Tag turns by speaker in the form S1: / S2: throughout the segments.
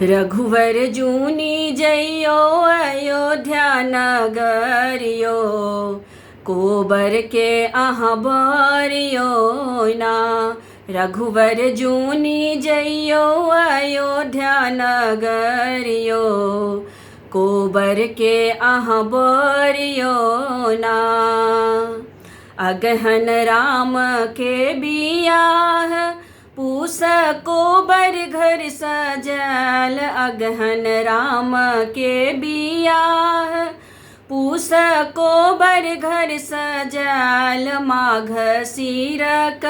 S1: रघुवर जूनी जइयो अयोध्या नगरियो, कोबर के अहाँ बरियो ना। रघुवर जूनी जइयो अयोध्या नगरियो, कोबर के अहाँ बरियो ना। अगहन राम के बियाह, पूस कोबर घर सजल। अगहन राम के बियाह, पूस कोबर घर सजल। माघ सिरक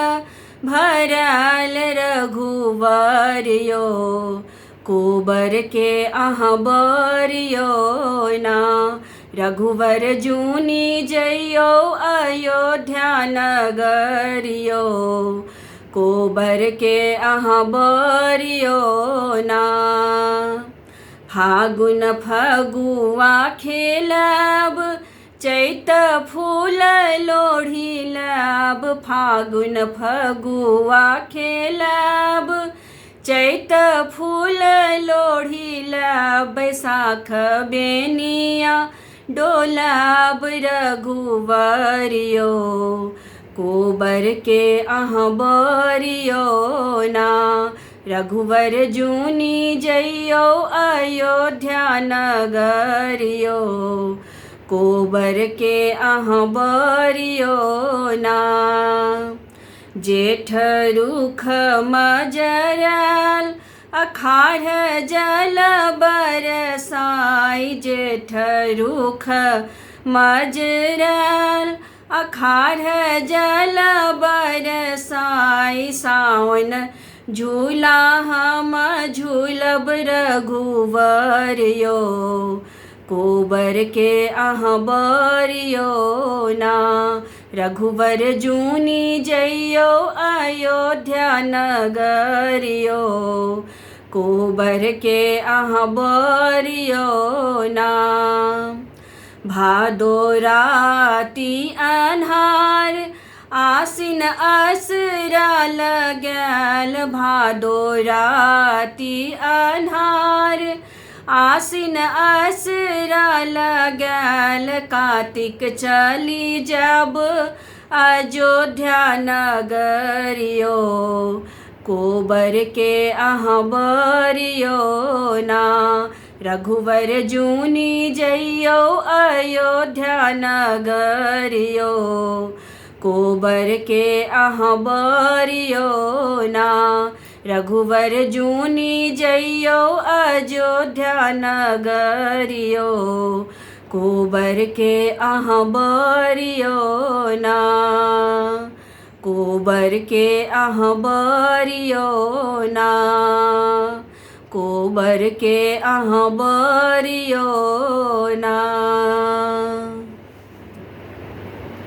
S1: भरल रघुवरियो, कोबर के अहाँ बरियो ना। रघुवर जूनी जइयो अयोध्या नगरियो, कोबर के अहाँ बरियो ना। फागुन फगुआ खेलब, चैत फूल लोढ़ी लब। फागुन फगुआ खेलब, चैत फूल लोढ़ी लब। बैसाख बेनिया डोलब रघुवरियो, कोबर के अहाँ बरियो ना। रघुवर जूनी जइयो अयोध्या नगरियो, कोबर के अहाँ बरियो ना। जेठ रुख मजरल, अखाढ़ जल बरसाई। जेठ रुख मजरल, अखाढ़ जल बरसाई। सावन झूला हम झूलब रघुवरियो, कोबर के अहाँ बरियो ना। रघुवर जूनी जइयो अयोध्या नगरियो, कोबर के अहाँ बरियो ना। भादो राति अन्हार, आसिन असरा लगल। भादो राति अन्हार, आसिन असरा लगल। कार्तिक चली जब अयोध्या नगरियो, कोबर के अहाँ बरियो ना। रघुवर जूनी जइयो अयोध्या नगरियो, कोबर के अहाँ बरियो ना। रघुवर जूनी जइयो अयोध्या नगरियो, कोबर के अहाँ बरियो ना। कोबर के अहाँ बरियो ना, कोबर के अहाँ बरियो ना।